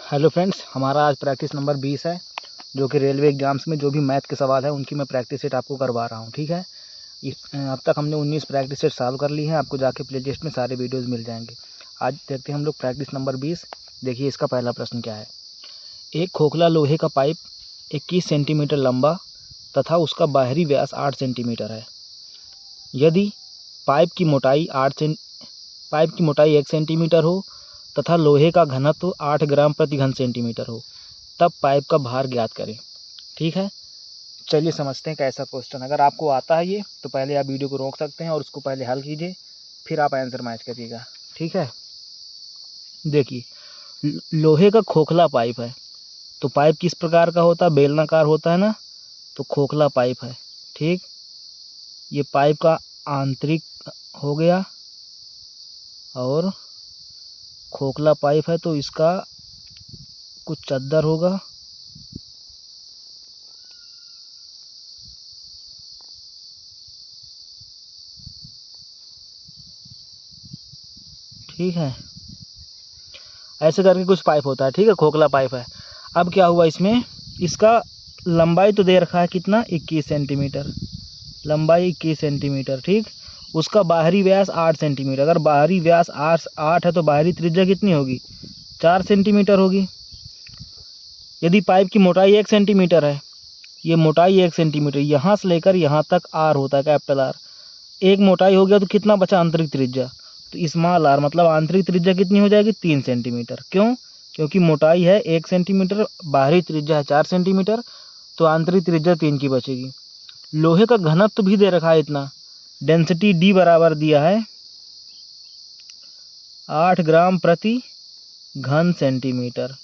Hello friends, हमारा आज practice number 20 है, जो कि रेलवे एग्जाम्स में जो भी मैथ के सवाल है उनकी मैं प्रैक्टिस सेट आपको करवा रहा हूँ। ठीक है, अब तक हमने 19 प्रैक्टिस सेट सॉल्व कर ली हैं। आपको जाके प्ले लिस्ट में सारे वीडियोस मिल जाएंगे। आज देखते हैं हम लोग प्रैक्टिस नंबर 20। देखिए इसका पहला प्रश्न क्या है। एक खोखला लोहे का पाइप 21 सेंटीमीटर लंबा तथा उसका बाहरी व्यास 8 सेंटीमीटर है। यदि पाइप की मोटाई 1 सेंटीमीटर हो तथा लोहे का घनत्व 8 ग्राम प्रति घन सेंटीमीटर हो, तब पाइप का भार ज्ञात करें। ठीक है, चलिए समझते हैं कैसा क्वेश्चन। अगर आपको आता है ये तो पहले आप वीडियो को रोक सकते हैं और उसको पहले हल कीजिए, फिर आप आंसर मैच करिएगा। ठीक है, देखिए लोहे का खोखला पाइप है तो पाइप किस प्रकार का होता है, बेलनाकार होता है ना, तो खोखला पाइप है। ठीक, ये पाइप का आंतरिक हो गया और खोखला पाइप है तो इसका कुछ चद्दर होगा। ठीक है, ऐसे करके कुछ पाइप होता है। ठीक है, खोखला पाइप है। अब क्या हुआ, इसमें इसका लंबाई तो दे रखा है कितना, 21 सेंटीमीटर, लंबाई 21 सेंटीमीटर। ठीक, उसका बाहरी व्यास 8 सेंटीमीटर। अगर बाहरी व्यास 8 है तो बाहरी त्रिज्या कितनी होगी, 4 सेंटीमीटर होगी। यदि पाइप की मोटाई 1 सेंटीमीटर है, ये मोटाई 1 सेंटीमीटर, यहाँ से लेकर यहाँ तक आर होता है, कैपिटल आर। एक मोटाई हो गया तो कितना बचा, आंतरिक त्रिज्या, तो स्मॉल आर, मतलब आंतरिक त्रिज्या कितनी हो जाएगी, 3 सेंटीमीटर। क्यों, क्योंकि मोटाई है 1 सेंटीमीटर, बाहरी त्रिज्या है 4 सेंटीमीटर, तो आंतरिक त्रिज्या 3 की बचेगी। लोहे का घनत्व भी दे रखा है इतना, डेंसिटी डी बराबर दिया है 8 ग्राम प्रति घन सेंटीमीटर।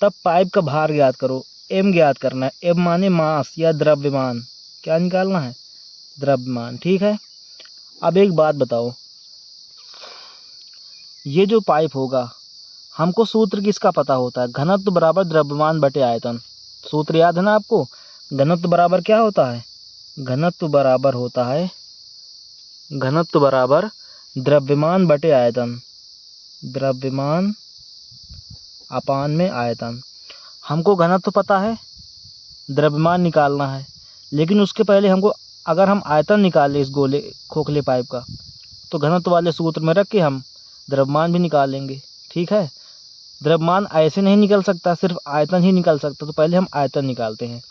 तब पाइप का भार ज्ञात करो। एम ज्ञात करना है, एम माने मास या द्रव्यमान, क्या निकालना है, द्रव्यमान। ठीक है, अब एक बात बताओ, ये जो पाइप होगा, हमको सूत्र किसका पता होता है, घनत्व बराबर द्रव्यमान बटे आयतन। सूत्र याद है ना आपको, घनत्व बराबर क्या होता है, घनत्व बराबर होता है, घनत्व बराबर द्रव्यमान बटे आयतन, द्रव्यमान अपान में आयतन। हमको घनत्व पता है, द्रव्यमान निकालना है, लेकिन उसके पहले हमको, अगर हम आयतन निकालें इस गोले खोखले पाइप का, तो घनत्व वाले सूत्र में रख के हम द्रव्यमान भी निकालेंगे। ठीक है, द्रव्यमान ऐसे नहीं निकल सकता, सिर्फ आयतन ही निकल सकता, तो पहले हम आयतन निकालते हैं।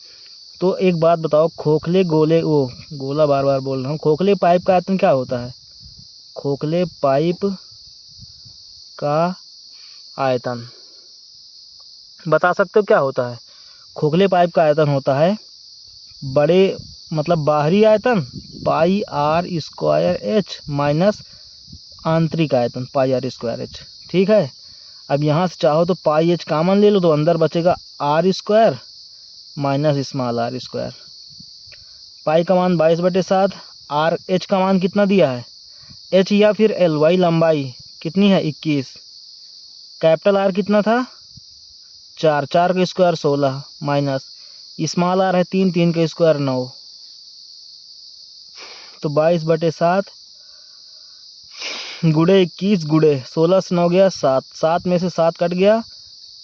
तो एक बात बताओ, खोखले गोले, वो गोला बार बार बोल रहा हूँ, खोखले पाइप का आयतन क्या होता है, खोखले पाइप का आयतन बता सकते हो क्या होता है। खोखले पाइप का आयतन होता है बड़े, मतलब बाहरी आयतन पाई आर स्क्वायर एच माइनस आंतरिक आयतन पाई आर स्क्वायर एच। ठीक है, अब यहाँ से चाहो तो पाई एच कॉमन ले लो तो अंदर बचेगा R square minus small R square. Pi का मान 22/7, आर एच का मान कितना दिया है, एच या फिर एल वाई लंबाई कितनी है 21, कैपिटल आर कितना था 4, 4 का स्क्वायर 16 माइनस स्मॉल आर है 3, 3 का स्क्वायर 9, तो 22/7 गुड़े 21 गुड़े 16 से 9 गया 7, 7 में से 7 कट गया,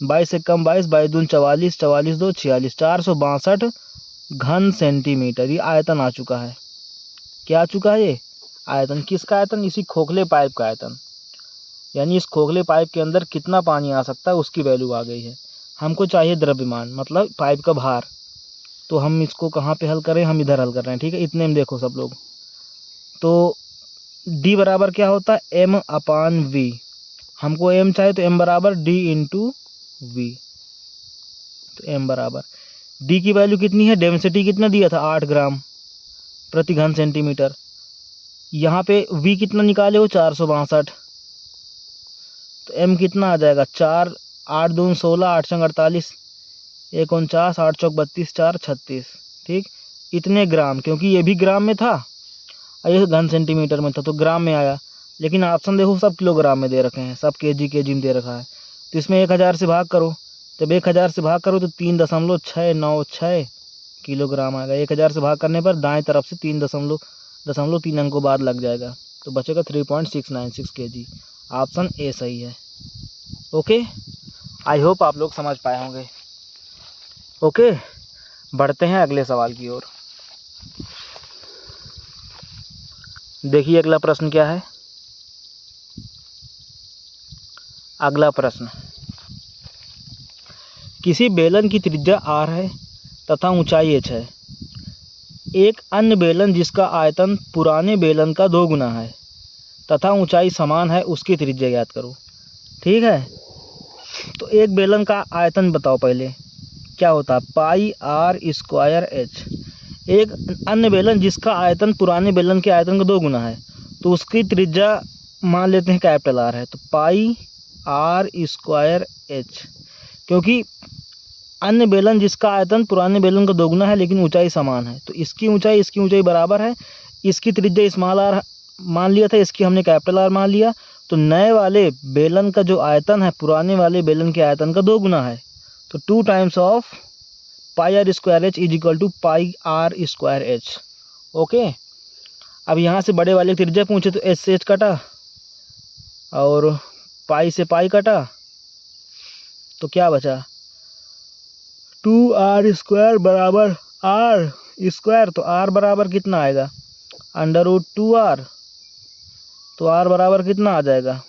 22 से कम 22, 22 दून 44, 44 2 46, 462 घन सेंटीमीटर। ये आयतन आ चुका है। क्या आ चुका है ये आयतन, किसका आयतन, इसी खोखले पाइप का आयतन। यानी इस खोखले पाइप के अंदर कितना पानी आ सकता है उसकी वैल्यू आ गई है। हमको चाहिए द्रव्यमान, मतलब पाइप का भार, तो हम इसको कहाँ पे हल करें, हम इधर हल कर रहे हैं। ठीक है, इतने में देखो सब लोग, तो D बराबर क्या होता है, M अपान V। हमको M चाहिए तो M बराबर D इंटू V। तो M बराबर D की वैल्यू कितनी है, डेंसिटी कितना दिया था 8 ग्राम प्रति घन सेंटीमीटर। यहाँ पे V कितना निकाले हो 462, तो M कितना आ जाएगा 4, 8 दून 16, 8 चंग 48, 1 49, 8 चौक 32, 4 36। ठीक, इतने ग्राम, क्योंकि ये भी ग्राम में था और ये घन सेंटीमीटर में था तो ग्राम में आया, लेकिन ऑप्शन देखो सब किलोग्राम में दे रखे हैं, सब केजी में दे रखा है। तो इसमें 1000 से भाग करो, जब 1000 से भाग करो तो 3.696 किलोग्राम आएगा। 1000 से भाग करने पर दाएं तरफ से 3 अंकों बाद लग जाएगा, तो बचेगा 3.696 केजी। ऑप्शन ए सही है। ओके, आई होप आप लोग समझ पाए होंगे। ओके, बढ़ते हैं अगले सवाल की ओर। देखिए अगला प्रश्न क्या है। अगला प्रश्न, किसी बेलन की त्रिज्या r है तथा ऊंचाई h है। एक अन्य बेलन जिसका आयतन पुराने बेलन का 2 गुना है तथा ऊंचाई समान है, उसकी त्रिज्या ज्ञात करो। ठीक है, तो एक बेलन का आयतन बताओ पहले क्या होता है, पाई आर स्क्वायर एच। एक अन्य बेलन जिसका आयतन पुराने बेलन के आयतन का 2 गुना है, तो उसकी त्रिज्या मान लेते हैं कैपिटल आर है, तो पाई आर स्क्वायर एच। क्योंकि अन्य बेलन जिसका आयतन पुराने बेलन का 2 गुना है लेकिन ऊंचाई समान है, तो इसकी ऊंचाई बराबर है। इसकी त्रिज्या स्मॉल आर मान लिया था, इसकी हमने कैपिटल आर मान लिया। तो नए वाले बेलन का जो आयतन है पुराने वाले बेलन के आयतन का 2 गुना है, तो 2 times of pi R square H is equal to pi R square H. Okay, अब यहाँ से बड़े वाले त्रिज्या पूछे तो एच से एच कटा और पाई से पाई कटा, तो क्या बचा 2r स्क्वायर बराबर r स्क्वायर। तो r बराबर कितना आएगा, √2r। तो r बराबर कितना आ जाएगा,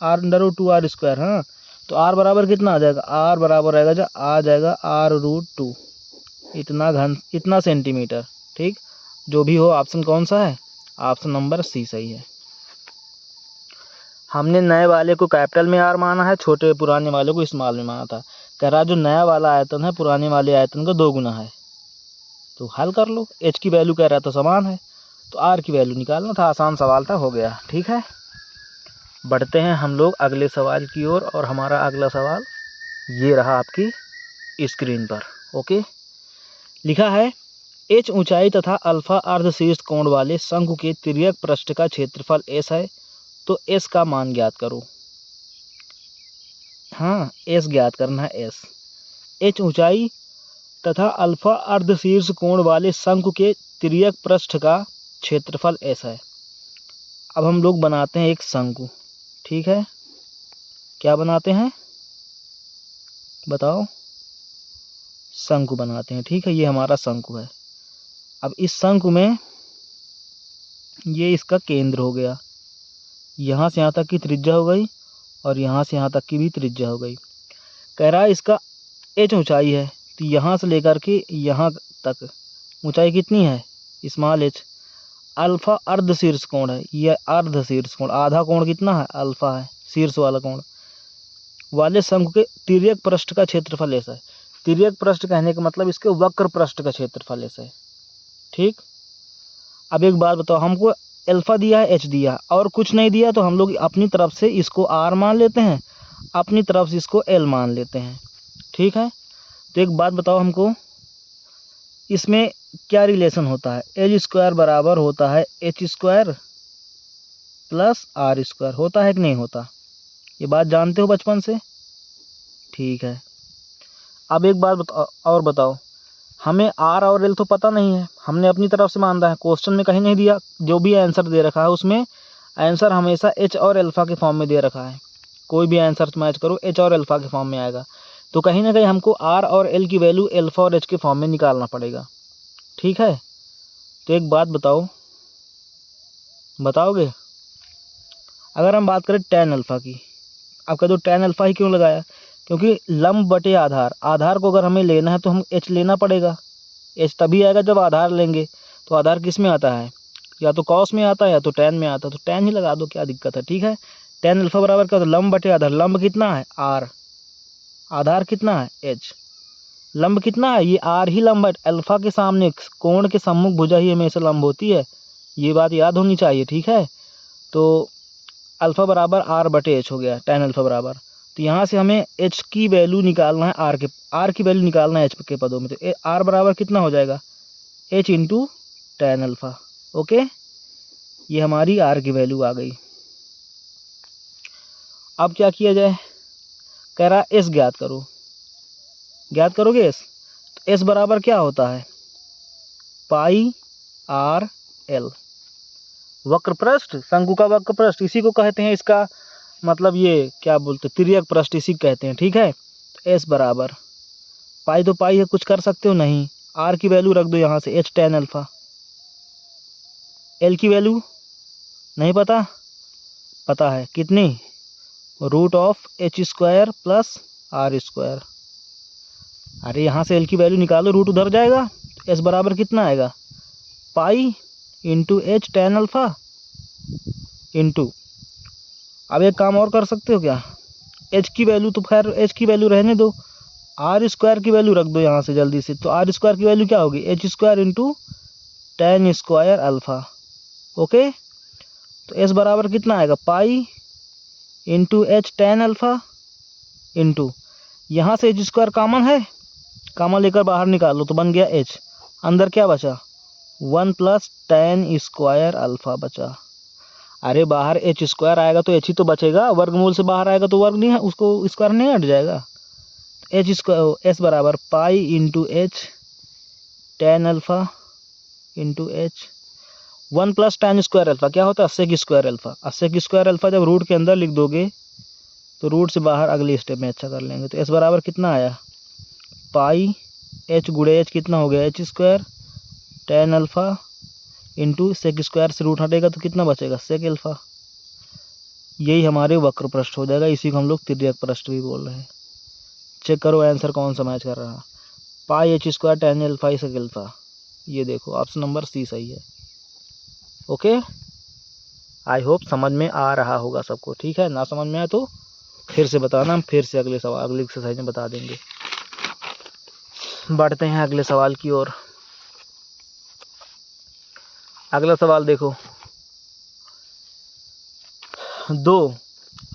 r√2r स्क्वायर। हाँ, तो r बराबर कितना आ जाएगा, r बराबर आ जाएगा r√2, इतना सेंटीमीटर। ठीक, जो भी हो ऑप्शन कौन सा है, ऑप्शन नंबर सी सही है। हमने नए वाले को कैपिटल में r माना है, छोटे पुराने वाले को स्मॉल में माना था। कह रहा जो नया वाला आयतन है पुराने वाले आयतन का 2 गुना है, तो हल कर लो। h की वैल्यू कह रहा था समान है, तो r की वैल्यू निकालना था, आसान सवाल था, हो गया। ठीक है, बढ़ते हैं हम लोग अगले सवाल की ओर, और हमारा अगला सवाल ये रहा आपकी स्क्रीन पर। ओके, लिखा है h ऊंचाई तथा अल्फा अर्धशीर्ष कोण वाले शंकु के तिर्यक पृष्ठ का क्षेत्रफल s है, तो s का मान ज्ञात करो। हाँ, s ज्ञात करना है, s। h ऊंचाई तथा अल्फा अर्धशीर्ष कोण वाले शंकु के तिर्यक पृष्ठ का क्षेत्रफल s है। अब हम लोग बनाते हैं एक शंकु। ठीक है, क्या बनाते हैं बताओ, शंकु बनाते हैं। ठीक है, ये हमारा शंकु है। अब इस शंकु में ये इसका केंद्र हो गया, यहाँ से यहाँ तक की त्रिज्या हो गई और यहाँ से यहाँ तक की भी त्रिज्या हो गई। कह रहा है इसका h ऊंचाई है, तो यहाँ से लेकर के यहाँ तक ऊंचाई कितनी है, स्मॉल h। अल्फा अर्धशीर्ष कोण है, यह अर्धशीर्ष कोण, आधा कोण कितना है, अल्फा है, शीर्ष वाला कोण वाले शंकु के तिर्यक पृष्ठ का क्षेत्रफल ऐसा है। तिर्यक पृष्ठ कहने का मतलब इसके वक्र पृष्ठ का क्षेत्रफल ऐसा है। ठीक, अब एक बात बताओ, हमको अल्फा दिया है, एच दिया है और कुछ नहीं दिया, तो हम लोग अपनी तरफ से इसको आर मान लेते हैं, अपनी तरफ से इसको एल मान लेते हैं। ठीक है, तो एक बात बताओ हमको, इसमें क्या रिलेशन होता है, एच स्क्वायर बराबर होता है H square plus R square, होता है कि नहीं होता, ये बात जानते हो बचपन से। ठीक है, अब एक बात और बताओ, हमें आर और एल तो पता नहीं है, हमने अपनी तरफ से मान रहा है, क्वेश्चन में कहीं नहीं दिया, जो भी आंसर दे रखा है उसमें आंसर हमेशा एच और अल्फा के फॉर्म में दे रखा है। कोई भी आंसर मैच करो एच और अल्फा के फॉर्म में आएगा, तो कहीं ना कहीं हमको आर और एल की वैल्यू अल्फा और एच के फॉर्म में निकालना पड़ेगा। ठीक है, तो एक बात बताओ, बताओगे, अगर हम बात करें tan अल्फा की, आप कह दो tan अल्फा ही क्यों लगाया, क्योंकि लंब बटे आधार, आधार को अगर हमें लेना है तो हम h लेना पड़ेगा। h तभी आएगा जब आधार लेंगे, तो आधार किस में आता है, या तो कॉस में आता है या तो tan में आता है, तो tan ही लगा दो, क्या दिक्कत है। ठीक है, tan अल्फा बराबर क्या होता है, लंब बटे आधार, लंब कितना है r, आधार कितना है h, लंब कितना है, ये r ही लंब है, अल्फा के सामने कोण के सम्मुख भुजा ही हमेशा लंब होती है, ये बात याद होनी चाहिए। ठीक है, तो अल्फा बराबर r बटे h हो गया, tan अल्फा बराबर, तो यहाँ से हमें h की वैल्यू निकालना है, r की वैल्यू निकालना है h के पदों में, तो r बराबर कितना हो जाएगा, h into tan alpha. Okay, ये हमारी r की वैल्यू आ गई। अब क्या किया जाए, कह रहा s ज्ञात करो, ज्ञात करोगे s, तो s बराबर क्या होता है, पाई आर एल, वक्र पृष्ठ, शंकु का वक्र पृष्ठ, इसी को कहते हैं, इसका मतलब ये क्या बोलते हैं, तिर्यक पृष्ठ, इसी कहते हैं। ठीक है, एस बराबर पाई तो पाई है, कुछ कर सकते हो नहीं, आर की वैल्यू रख दो यहाँ से एच टेन अल्फा। एल की वैल्यू नहीं पता, पता है कितनी, root of H square plus R square. अरे यहाँ से एल की वैल्यू निकालो, रूट उधर जाएगा, एस बराबर कितना आएगा, pi into H tan alpha into, अब एक काम और कर सकते हो क्या, एच की वैल्यू तो खैर एच की वैल्यू रहने दो, आर स्क्वायर की वैल्यू रख दो यहाँ से जल्दी से। तो आर स्क्वायर की वैल्यू क्या होगी, H square into ten square alpha. Okay, तो एस बराबर कितना आएगा, pi into H tan alpha into, यहाँ से एच स्क्वायर कॉमन है, कॉमन लेकर बाहर निकालो तो बन गया एच, अंदर क्या बचा, 1 प्लस टेन स्क्वायर अल्फा बचा। अरे बाहर एच स्क्वायर आएगा तो एच ही तो बचेगा, वर्गमूल से बाहर आएगा तो वर्ग नहीं है, उसको स्क्वायर नहीं हट जाएगा। एच स्क्वायर एस बराबर pi into H tan alpha into H, 1 plus ten square alpha क्या होता है, 80 की स्क्वायर अल्फा। 80 की स्क्वायर अल्फा जब रूट के अंदर लिख दोगे तो रूट से बाहर अगले स्टेप में अच्छा कर लेंगे। तो एस बराबर कितना आया, पाई एच गुड़े एच कितना हो गया, H square ten alpha into sec square से रूट हटेगा तो कितना बचेगा, सेक अल्फा। यही हमारे वक्र पृष्ठ हो जाएगा, इसी को हम लोग तिर्यक पृष्ठ भी बोल रहे हैं। चेक करो आंसर कौन सा मैच कर रहा है, pi H square ten alpha sec alpha, ये देखो ऑप्शन नंबर सी सही है। ओके, आई होप समझ में आ रहा होगा सबको, ठीक है, ना समझ में आए तो फिर से बताना, हम फिर से अगले सवाल अगले एक्सरसाइज में बता देंगे। बढ़ते हैं अगले सवाल की ओर। अगला सवाल देखो, दो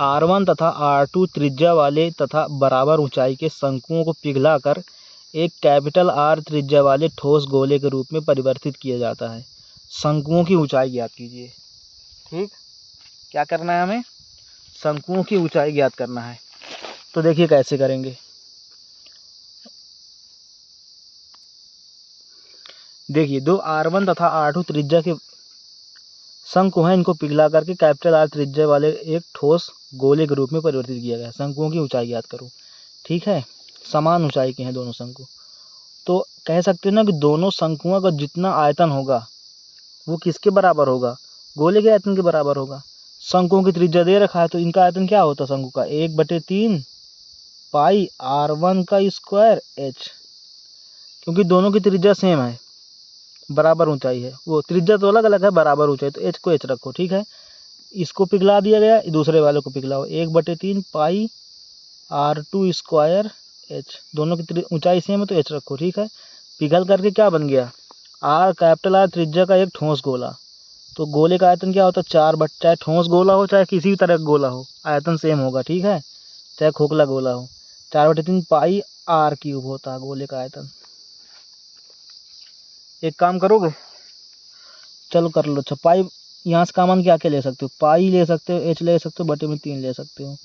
R1 तथा R2 त्रिज्या वाले तथा बराबर ऊंचाई के शंकुओं को पिघलाकर एक कैपिटल R त्रिज्या वाले ठोस गोले के रूप में परिवर्तित किया जाता है। शंकुओं की ऊंचाई ज्ञात कीजिए। ठीक, क्या करना है हमें, शंकुओं की ऊंचाई ज्ञात करना है। तो देखिए कैसे करेंगे, देखिए दो R1 तथा R2 त्रिज्या के शंकु हैं, इनको पिघला करके कैपिटल R त्रिज्या वाले एक ठोस गोले के रूप में परिवर्तित किया गया है। शंकुओं की ऊंचाई याद करो, ठीक है, समान ऊंचाई के हैं दोनों शंकु। तो कह सकते हैं ना कि दोनों शंकुओं का जितना आयतन होगा वो किसके बराबर होगा, गोले के आयतन के बराबर होगा। शंकुओं की त्रिज्या दे रखा है तो इनका आयतन क्या होता है शंकु का, 1/3 पाई R1 का स्क्वायर एच, क्योंकि दोनों की त्रिज्या सेम है, बराबर ऊंचाई है, वो त्रिज्या तो अलग अलग है, बराबर ऊंचाई, तो एच को एच रखो। ठीक है, इसको पिघला दिया गया, दूसरे वाले को पिघलाओ, 1/3 पाई R2 स्क्वायर एच, दोनों की ऊंचाई सेम है तो एच रखो। ठीक है, पिघल करके क्या बन गया, कैपिटल आर त्रिज्या का एक ठोस गोला। तो गोले का आयतन क्या होता है, 4 चाहे ठोस गोला हो चाहे किसी भी तरह का गोला हो, आयतन सेम होगा। ठीक है, चाहे खोखला गोला हो, 4/3 पाई R³ होता है गोले का आयतन। एक काम करोगे, चलो कर लो। अच्छा, पाई यहाँ से कॉमन क्या क्या ले सकते हो, पाई ले सकते हो, एच ले सकते हो, बटे में 3 ले सकते हो।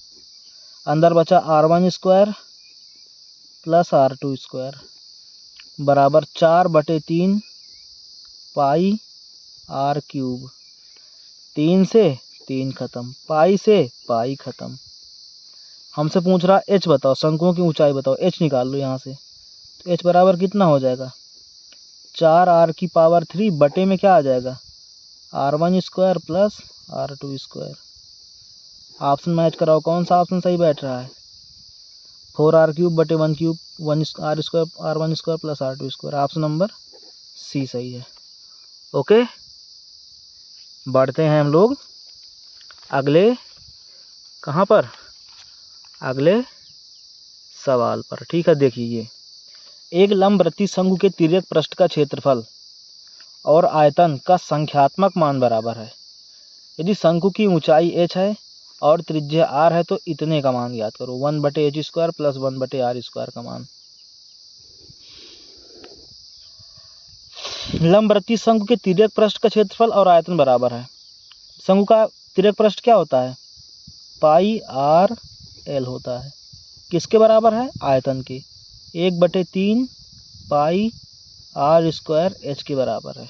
अंदर बचा R1 square plus R2 square बराबर 4/3 पाई R³। 3 से 3 खत्म, पाई से पाई खत्म। हमसे पूछ रहा एच बताओ, शंकुओं की ऊंचाई बताओ, एच निकाल लो यहाँ से। तो एच बराबर कितना हो जाएगा, 4R³ बटे में क्या आ जाएगा, R1 square plus R2 square. Option match कराओ, कौन सा ऑप्शन सही बैठ रहा है, 4R³ बटे 1³ 1 R1 square plus R2 square, option number C सही है। ओके, बढ़ते हैं हम लोग अगले, कहाँ पर, अगले सवाल पर। ठीक है, देखिए ये एक लंबवृत्तीय शंकु के तिर्यक पृष्ठ का क्षेत्रफल और आयतन का संख्यात्मक मान बराबर है। यदि शंकु की ऊंचाई h है और त्रिज्या r है तो इतने का मान याद करो, 1/h square plus 1/r square का मान। लंबवृत्तीय शंकु के तिर्यक पृष्ठ का क्षेत्रफल और आयतन बराबर है। शंकु का तिर्यक पृष्ठ क्या होता है, पाई RL होता है, किसके बराबर है, आयतन के, 1/3 पाई R स्क्वायर h के बराबर है।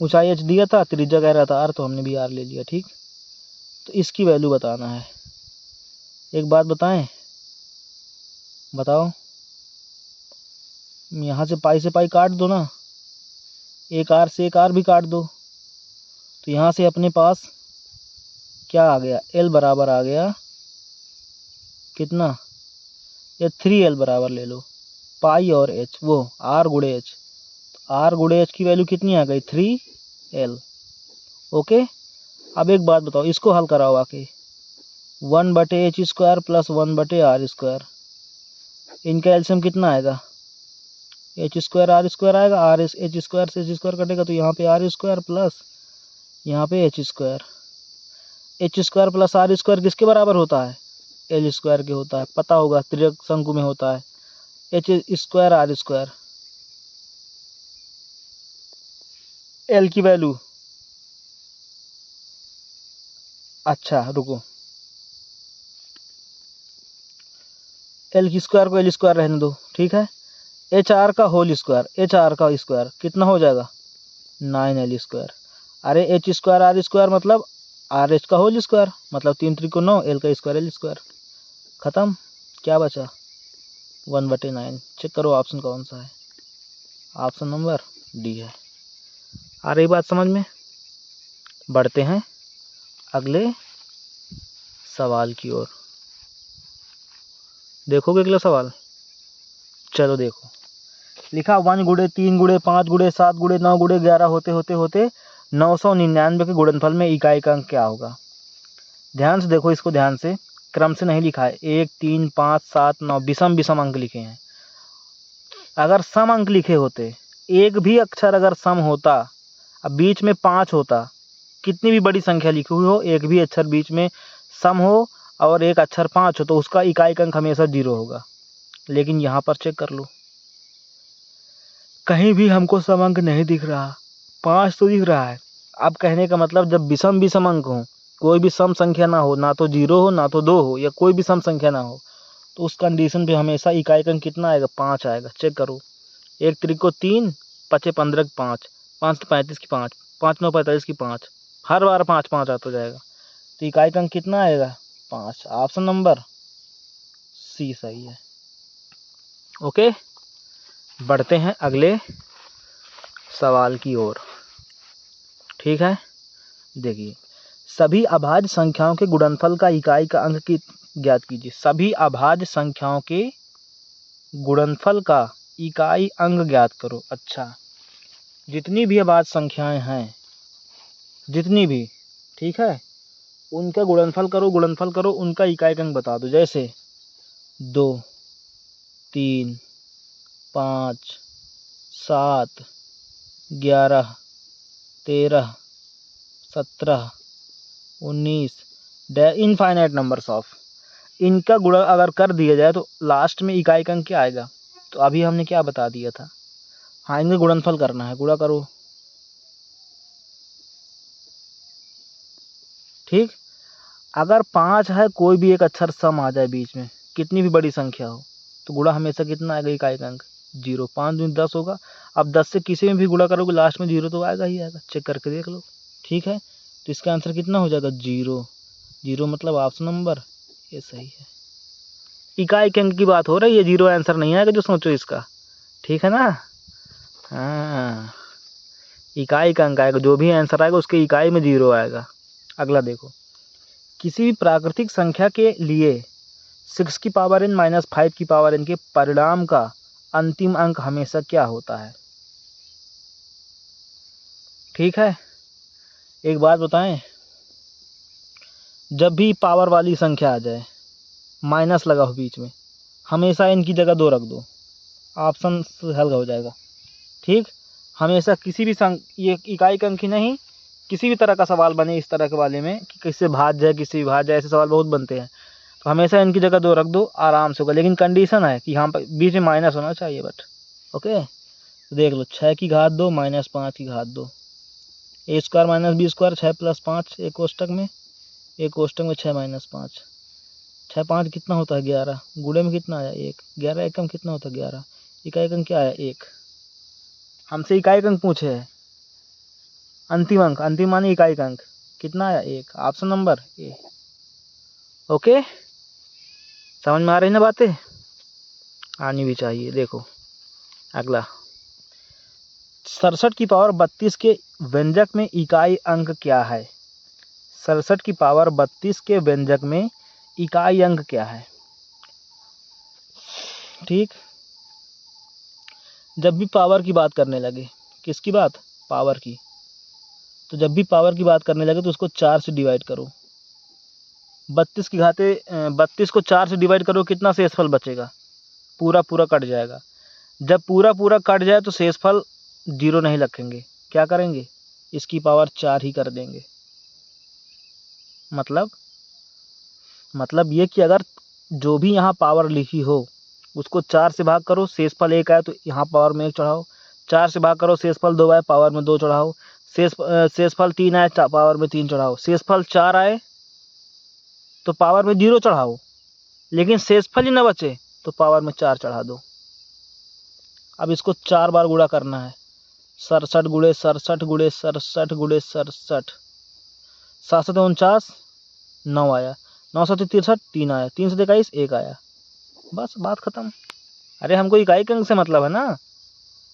ऊंचाई h दिया था, त्रिज्या कह रहा था r, तो हमने भी r ले लिया। ठीक, तो इसकी वैल्यू बताना है। एक बात बताएं, बताओ, यहाँ से पाई काट दो ना, एक आर से एक आर भी काट दो, तो यहाँ से अपने पास क्या आ गया, एल बराबर आ गया कितना, ये 3L बराबर ले लो, पाई और एच, वो आर गुड़े एच, आर गुड़े एच की वैल्यू कितनी आ गई 3L। ओके, अब एक बात बताओ, इसको हल कराओ आके, 1/h² प्लस 1/r², इनका एलसीएम कितना आएगा, h²r² आएगा, आर एच स्क्वायर से h² कटेगा तो यहाँ पे r² प्लस यहाँ पे h², h² प्लस r² किसके बराबर होता है, L² के होता है, पता होगा त्रिक शंकु में होता है, h² r², L की वैल्यू, अच्छा रुको, L की स्क्वायर को L² रहने दो, ठीक है, HR का होल स्क्वायर, HR का स्क्वायर कितना हो जाएगा 9L², अरे h² r² मतलब RH का होल स्क्वायर, मतलब 3 त्रिको 9, L का स्क्वायर L², खत्म, क्या बचा 1/9। चेक करो ऑप्शन कौन सा है, ऑप्शन नंबर डी है। आ रही बात समझ में, बढ़ते हैं अगले सवाल की ओर, देखोगे अगला सवाल, चलो देखो, लिखा 1 गुणे 3 गुणे 5 गुणे 7 गुणे 9 गुणे 11 होते होते होते 999 के गुणनफल में इकाई का अंक क्या होगा। ध्यान से देखो, इसको ध्यान से, क्रम से नहीं लिखा है, 1 3 5 7 9 विषम विषम अंक लिखे हैं। अगर सम अंक लिखे होते, एक भी अक्षर अगर सम होता, अब बीच में 5 होता, कितनी भी बड़ी संख्या लिखी हुई हो, एक भी अक्षर बीच में सम हो और एक अक्षर 5 हो, तो उसका इकाई का अंक हमेशा 0 होगा। लेकिन यहाँ पर चेक कर लो, कहीं भी हमको सम अंक नहीं दिख रहा, 5 तो दिख रहा है। अब कहने का मतलब जब विषम विषम अंक हो, कोई भी सम संख्या ना हो, ना तो 0 हो ना तो 2 हो, या कोई भी सम संख्या ना हो, तो उस कंडीशन पे हमेशा इकाई का अंक कितना आएगा 5 आएगा। चेक करो, 1 त्रिको 3, 5 15 की 5, 5 35 की 5, 5 9 45 की 5, हर बार 5 5 आता जाएगा, तो इकाई का अंक कितना आएगा 5। ऑप्शन नंबर सी सही है। ओके, बढ़ते हैं अगले सवाल की ओर, ठीक है। देखिए, सभी अभाज्य संख्याओं के गुणनफल का इकाई का अंक की ज्ञात कीजिए। सभी अभाज्य संख्याओं के गुणनफल का इकाई अंक ज्ञात करो। अच्छा, जितनी भी अभाज्य संख्याएं हैं, जितनी भी, ठीक है, उनका गुणनफल करो, गुणनफल करो, उनका इकाई का अंक बता दो। जैसे 2 3 5 7 11 13 17 19 इनफाइनाइट नंबर्स ऑफ, इनका गुणा अगर कर दिया जाए तो लास्ट में इकाई का अंक क्या आएगा। तो अभी हमने क्या बता दिया था, हाँ, इनका गुणनफल करना है, गुणा करो, ठीक। अगर 5 है, कोई भी एक अक्षर सम आ जाए बीच में, कितनी भी बड़ी संख्या हो, तो गुणा हमेशा कितना आएगा इकाई का अंक 0, 5 दूनी 10 होगा। अब 10 से किसी में भी गुणा करोगे लास्ट में 0 तो आएगा ही आएगा, चेक करके देख लो, ठीक है। तो इसका आंसर कितना हो जाएगा 0, 0 मतलब ऑप्शन नंबर ये सही है। इकाई के अंक की बात हो रही है, 0 आंसर नहीं आएगा जो सोचो इसका, ठीक है ना। हाँ, इकाई का अंक आएगा, जो भी आंसर आएगा उसके इकाई में 0 आएगा। अगला देखो, किसी भी प्राकृतिक संख्या के लिए 6 की पावर n माइनस 5 की पावर n के परिणाम का अंतिम अंक हमेशा क्या होता है। ठीक है, एक बात बताएं, जब भी पावर वाली संख्या आ जाए, माइनस लगा हो बीच में, हमेशा n की जगह 2 रख दो, ऑप्शन हल हो जाएगा, ठीक। हमेशा किसी भी ये इकाई का अंक ही नहीं, किसी भी तरह का सवाल बने इस तरह के वाले में कि किससे भाज्य है, किससे विभाज्य है, ऐसे सवाल बहुत बनते हैं, तो हमेशा इनकी जगह 2 रख दो, आराम से होगा। लेकिन कंडीशन है कि यहाँ पर बीच में माइनस होना चाहिए, बट ओके। तो देख लो, 6 की घात 2 माइनस 5 की घात 2, a² माइनस b², 6 प्लस 5 एक कोष्टक में, एक कोष्टक में 6 माइनस 5, 6 5 कितना होता है 11, गुणे में कितना आया 1, 11 एकम कितना होता है 11, इकाई अंक क्या आया 1। हमसे इकाई अंक पूछे है, अंतिम अंक, अंतिम माने इकाई अंक कितना आया 1, ऑप्शन नंबर ए। ओके, समझ में आ रही ना बातें? आनी भी चाहिए। देखो अगला, 67 की पावर 32 के व्यंजक में इकाई अंक क्या है? 67 की पावर 32 के व्यंजक में इकाई अंक क्या है? ठीक, जब भी पावर की बात करने लगे, किसकी बात? पावर की। तो जब भी पावर की बात करने लगे तो उसको 4 से डिवाइड करो। 32 की घाते 32 को 4 से डिवाइड करो, कितना शेषफल बचेगा? पूरा पूरा कट जाएगा। जब पूरा पूरा कट जाए तो शेषफल 0 नहीं रखेंगे, क्या करेंगे? इसकी पावर 4 ही कर देंगे। मतलब ये कि अगर जो भी यहाँ पावर लिखी हो उसको 4 से भाग करो, शेषफल 1 आए तो यहाँ पावर में 1 चढ़ाओ। 4 से भाग करो, शेषफल 2 आए, पावर में 2 चढ़ाओ। शेषफल 3 आए, पावर में 3 चढ़ाओ। शेषफल 4 आए तो पावर में 0 चढ़ाओ, लेकिन शेषफल ही न बचे तो पावर में 4 चढ़ा दो। अब इसको 4 बार गुणा करना है। 67 गुणे 67 गुणे 67 गुणे 67, 7 7 49, 9 आया। 9 7 63, 3 आया। 3 7 21, 1 आया। बस बात खत्म। अरे हमको इकाई के अंक से मतलब है ना,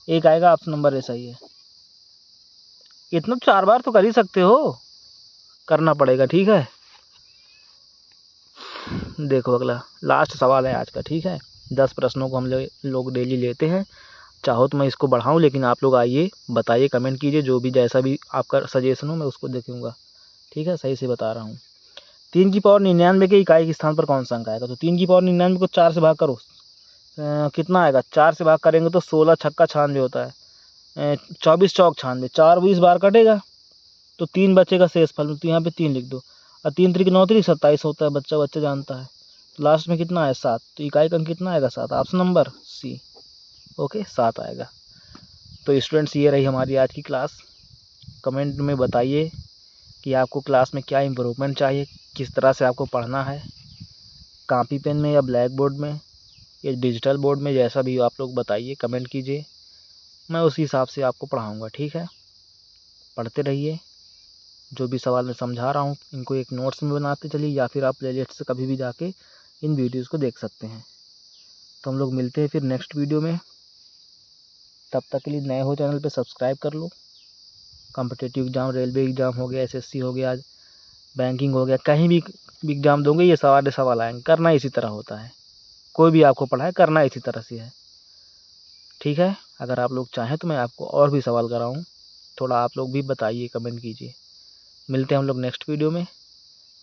1 आएगा। ऑप्शन नंबर ए सही है। इतना 4 बार तो कर ही सकते हो, करना पड़ेगा। ठीक है, देखो अगला लास्ट सवाल है आज का। ठीक है, 10 प्रश्नों को हम लोग डेली लेते हैं। चाहो तो मैं इसको बढ़ाऊं, लेकिन आप लोग आइए बताइए, कमेंट कीजिए, जो भी जैसा भी आपका सजेशन हो मैं उसको देखूंगा। ठीक है, सही से बता रहा हूँ। 3 की पावर 99 के इकाई के स्थान पर कौन सा अंक आएगा? तो 3 की पावर 99 को 4 से भाग करो, कितना आएगा? 4 से भाग करेंगे तो 16 छक्का 96 होता है। 24 चौक 96, 4 20 बार कटेगा तो 3 बचेगा शेषफल में, तो यहाँ पे 3 लिख दो। और 3 3 9 3 27 होता है, बच्चा जानता है। तो लास्ट में कितना है? 7। तो इकाई का अंक कितना आएगा? 7। ऑप्शन नंबर सी। ओके, 7 आएगा। तो स्टूडेंट्स, ये रही हमारी आज की क्लास। कमेंट में बताइए कि आपको क्लास में क्या इम्प्रूवमेंट चाहिए, किस तरह से आपको पढ़ना है, कॉपी पेन में या ब्लैक बोर्ड में या डिजिटल बोर्ड में, जैसा भी आप लोग बताइए, कमेंट कीजिए। मैं उसी हिसाब से आपको पढ़ाऊँगा। ठीक है, पढ़ते रहिए। जो भी सवाल मैं समझा रहा हूँ इनको एक नोट्स में बनाते चलिए, या फिर आप प्लेलिस्ट से कभी भी जाके इन वीडियोज़ को देख सकते हैं। तो हम लोग मिलते हैं फिर नेक्स्ट वीडियो में। तब तक के लिए नए हो चैनल पे सब्सक्राइब कर लो। कॉम्पिटिटिव एग्ज़ाम, रेलवे एग्ज़ाम हो गया, एसएससी हो गया, बैंकिंग हो गया, कहीं भी एग्ज़ाम दोगे ये सवाल आएंगे। करना इसी तरह होता है, कोई भी आपको पढ़ाए करना इसी तरह से है। ठीक है, अगर आप लोग चाहें तो मैं आपको और भी सवाल कराऊँ, थोड़ा आप लोग भी बताइए, कमेंट कीजिए। मिलते हैं हम लोग नेक्स्ट वीडियो में।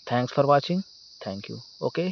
Thanks for watching. Thank you. Okay.